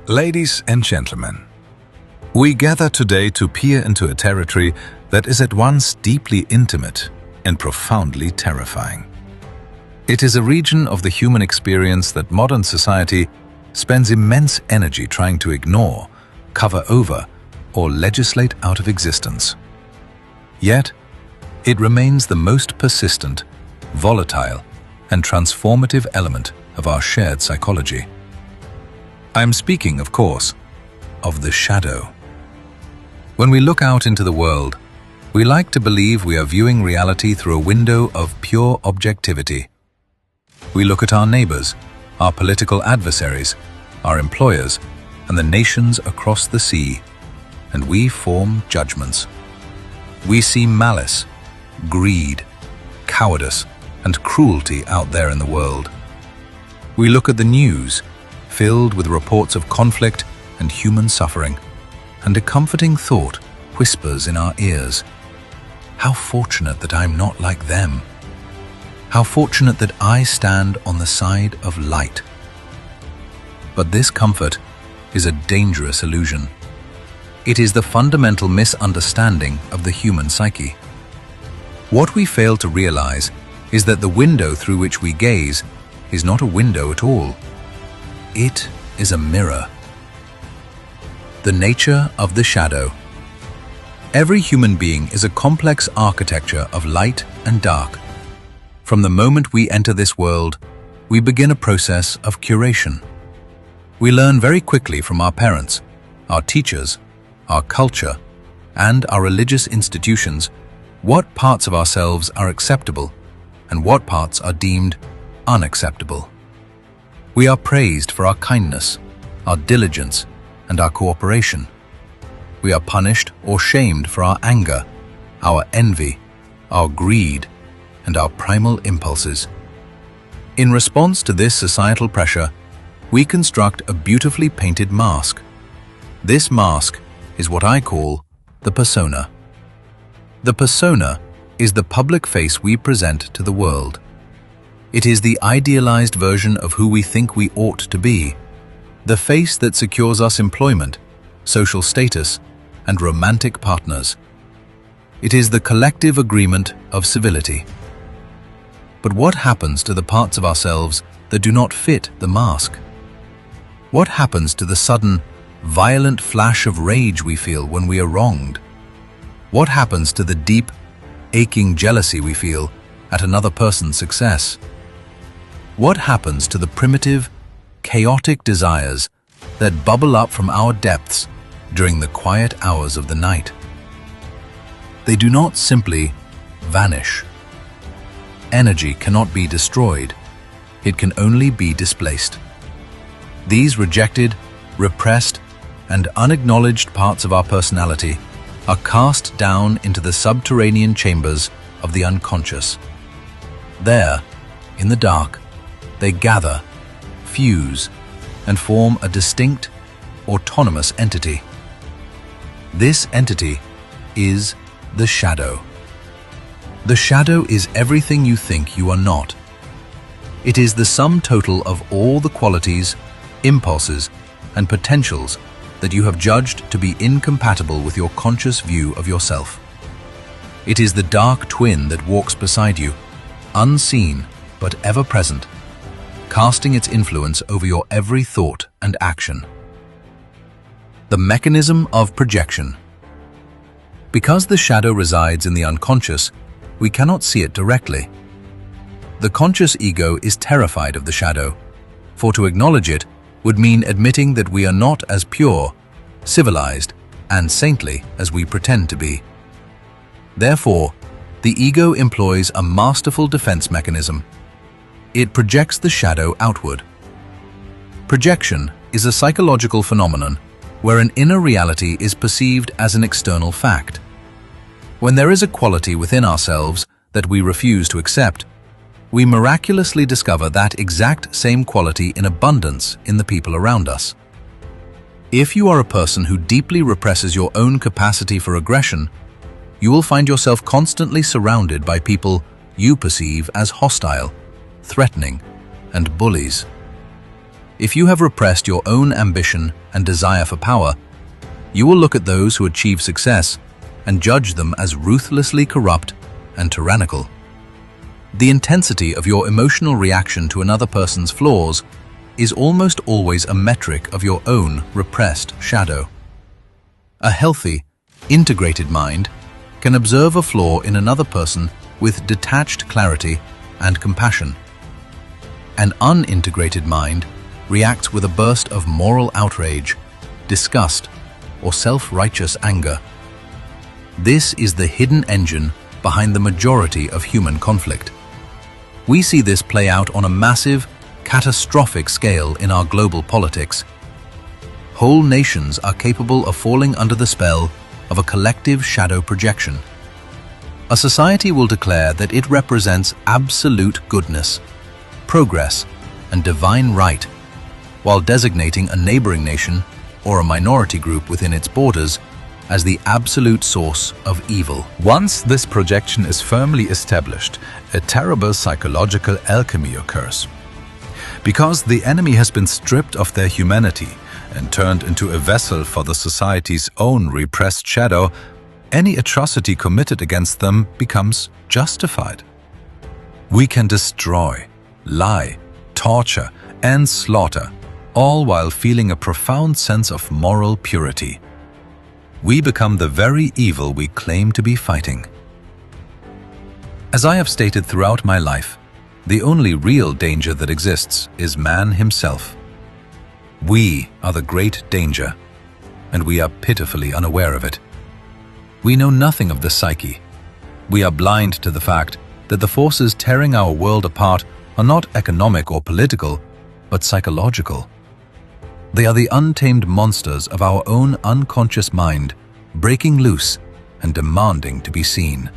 Ladies and gentlemen, we gather today to peer into a territory that is at once deeply intimate and profoundly terrifying. It is a region of the human experience that modern society spends immense energy trying to ignore, cover over, or legislate out of existence. Yet, it remains the most persistent, volatile, and transformative element of our shared psychology. I am speaking, of course, of the shadow. When we look out into the world, we like to believe we are viewing reality through a window of pure objectivity. We look at our neighbors, our political adversaries, our employers, and the nations across the sea, and we form judgments. We see malice, greed, cowardice, and cruelty out there in the world. We look at the news, filled with reports of conflict and human suffering, and a comforting thought whispers in our ears. How fortunate that I'm not like them. How fortunate that I stand on the side of light. But this comfort is a dangerous illusion. It is the fundamental misunderstanding of the human psyche. What we fail to realize is that the window through which we gaze is not a window at all. It is a mirror. The nature of the shadow. Every human being is a complex architecture of light and dark. From the moment we enter this world, we begin a process of curation. We learn very quickly from our parents, our teachers, our culture, and our religious institutions what parts of ourselves are acceptable and what parts are deemed unacceptable. We are praised for our kindness, our diligence, and our cooperation. We are punished or shamed for our anger, our envy, our greed, and our primal impulses. In response to this societal pressure, we construct a beautifully painted mask. This mask is what I call the persona. The persona is the public face we present to the world. It is the idealized version of who we think we ought to be, the face that secures us employment, social status, and romantic partners. It is the collective agreement of civility. But what happens to the parts of ourselves that do not fit the mask? What happens to the sudden, violent flash of rage we feel when we are wronged? What happens to the deep, aching jealousy we feel at another person's success? What happens to the primitive, chaotic desires that bubble up from our depths during the quiet hours of the night? They do not simply vanish. Energy cannot be destroyed. It can only be displaced. These rejected, repressed, and unacknowledged parts of our personality are cast down into the subterranean chambers of the unconscious. There, in the dark, they gather, fuse, and form a distinct, autonomous entity. This entity is the shadow. The shadow is everything you think you are not. It is the sum total of all the qualities, impulses, and potentials that you have judged to be incompatible with your conscious view of yourself. It is the dark twin that walks beside you, unseen but ever present, casting its influence over your every thought and action. The mechanism of projection. Because the shadow resides in the unconscious, we cannot see it directly. The conscious ego is terrified of the shadow, for to acknowledge it would mean admitting that we are not as pure, civilized, and saintly as we pretend to be. Therefore, the ego employs a masterful defense mechanism. It projects the shadow outward. Projection is a psychological phenomenon where an inner reality is perceived as an external fact. When there is a quality within ourselves that we refuse to accept, we miraculously discover that exact same quality in abundance in the people around us. If you are a person who deeply represses your own capacity for aggression, you will find yourself constantly surrounded by people you perceive as hostile, threatening, and bullies. If you have repressed your own ambition and desire for power, you will look at those who achieve success and judge them as ruthlessly corrupt and tyrannical. The intensity of your emotional reaction to another person's flaws is almost always a metric of your own repressed shadow. A healthy, integrated mind can observe a flaw in another person with detached clarity and compassion. An unintegrated mind reacts with a burst of moral outrage, disgust, or self-righteous anger. This is the hidden engine behind the majority of human conflict. We see this play out on a massive, catastrophic scale in our global politics. Whole nations are capable of falling under the spell of a collective shadow projection. A society will declare that it represents absolute goodness, progress, and divine right, while designating a neighboring nation or a minority group within its borders as the absolute source of evil. Once this projection is firmly established, a terrible psychological alchemy occurs. Because the enemy has been stripped of their humanity and turned into a vessel for the society's own repressed shadow, any atrocity committed against them becomes justified. We can destroy, lie, torture, and slaughter, all while feeling a profound sense of moral purity. We become the very evil we claim to be fighting. As I have stated throughout my life, the only real danger that exists is man himself. We are the great danger, and we are pitifully unaware of it. We know nothing of the psyche. We are blind to the fact that the forces tearing our world apart are not economic or political, but psychological. They are the untamed monsters of our own unconscious mind, breaking loose and demanding to be seen.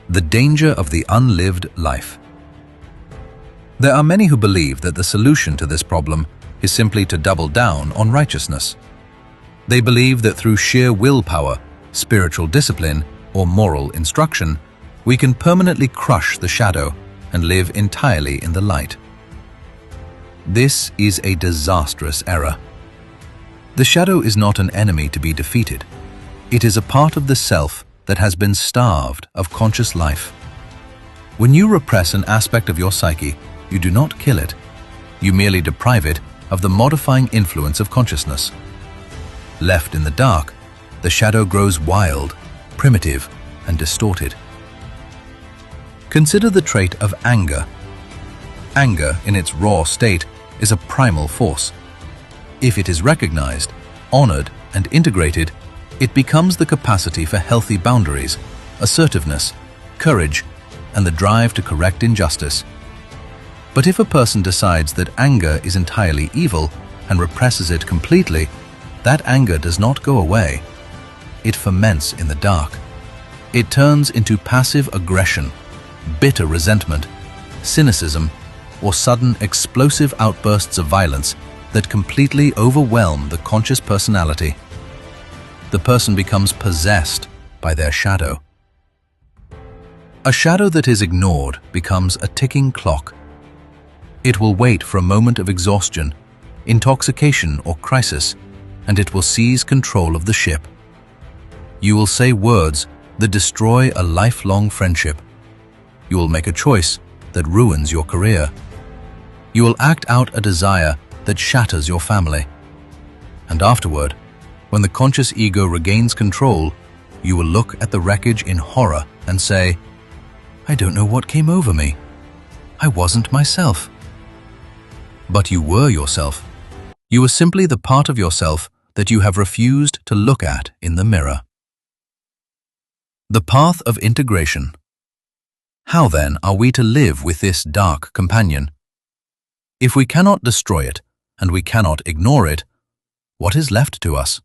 The danger of the unlived life. There are many who believe that the solution to this problem is simply to double down on righteousness. They believe that through sheer willpower, spiritual discipline, or moral instruction, we can permanently crush the shadow and live entirely in the light. This is a disastrous error. The shadow is not an enemy to be defeated. It is a part of the self that has been starved of conscious life. When you repress an aspect of your psyche, you do not kill it. You merely deprive it of the modifying influence of consciousness. Left in the dark, the shadow grows wild, primitive, and distorted. Consider the trait of anger. Anger, in its raw state, is a primal force. If it is recognized, honored, and integrated, it becomes the capacity for healthy boundaries, assertiveness, courage, and the drive to correct injustice. But if a person decides that anger is entirely evil and represses it completely, that anger does not go away. It ferments in the dark. It turns into passive aggression, bitter resentment, cynicism, or sudden explosive outbursts of violence that completely overwhelm the conscious personality. The person becomes possessed by their shadow. A shadow that is ignored becomes a ticking clock. It will wait for a moment of exhaustion, intoxication, or crisis, and it will seize control of the ship. You will say words that destroy a lifelong friendship. You will make a choice that ruins your career. You will act out a desire that shatters your family. And afterward, when the conscious ego regains control, you will look at the wreckage in horror and say, "I don't know what came over me. I wasn't myself." But you were yourself. You were simply the part of yourself that you have refused to look at in the mirror. The path of integration. How then are we to live with this dark companion? If we cannot destroy it and we cannot ignore it, what is left to us?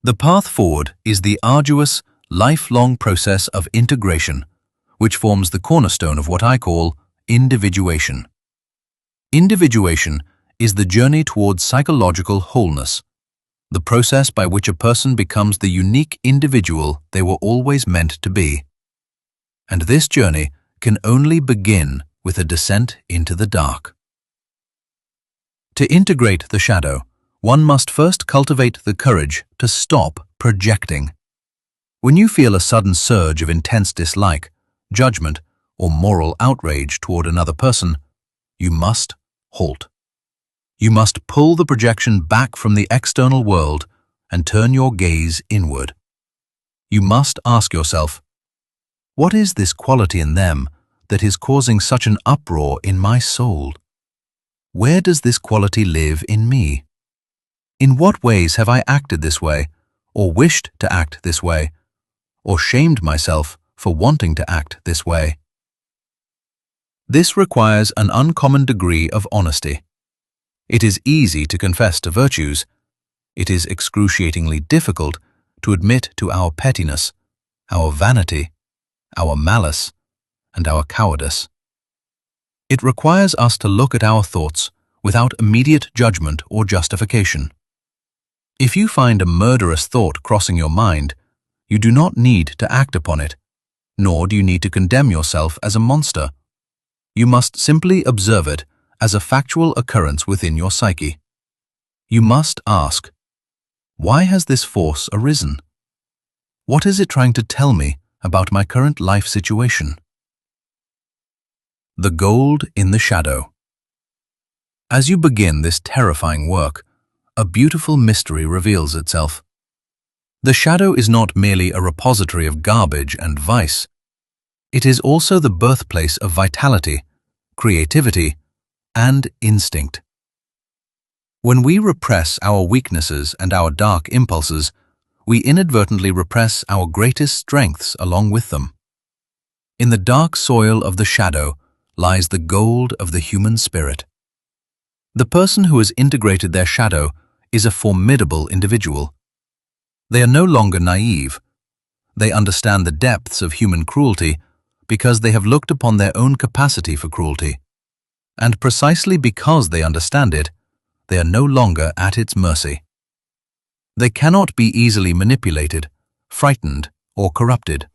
The path forward is the arduous, lifelong process of integration, which forms the cornerstone of what I call individuation. Individuation is the journey towards psychological wholeness, the process by which a person becomes the unique individual they were always meant to be. And this journey can only begin with a descent into the dark. To integrate the shadow, one must first cultivate the courage to stop projecting. When you feel a sudden surge of intense dislike, judgment, or moral outrage toward another person, you must halt. You must pull the projection back from the external world and turn your gaze inward. You must ask yourself, what is this quality in them that is causing such an uproar in my soul? Where does this quality live in me? In what ways have I acted this way, or wished to act this way, or shamed myself for wanting to act this way? This requires an uncommon degree of honesty. It is easy to confess to virtues. It is excruciatingly difficult to admit to our pettiness, our vanity, our malice, and our cowardice. It requires us to look at our thoughts without immediate judgment or justification. If you find a murderous thought crossing your mind, you do not need to act upon it, nor do you need to condemn yourself as a monster. You must simply observe it as a factual occurrence within your psyche. You must ask, why has this force arisen? What is it trying to tell me about my current life situation? The gold in the shadow. As you begin this terrifying work, a beautiful mystery reveals itself. The shadow is not merely a repository of garbage and vice. It is also the birthplace of vitality, creativity, and instinct. When we repress our weaknesses and our dark impulses, we inadvertently repress our greatest strengths along with them. In the dark soil of the shadow lies the gold of the human spirit. The person who has integrated their shadow is a formidable individual. They are no longer naive. They understand the depths of human cruelty because they have looked upon their own capacity for cruelty. And precisely because they understand it, they are no longer at its mercy. They cannot be easily manipulated, frightened, or corrupted.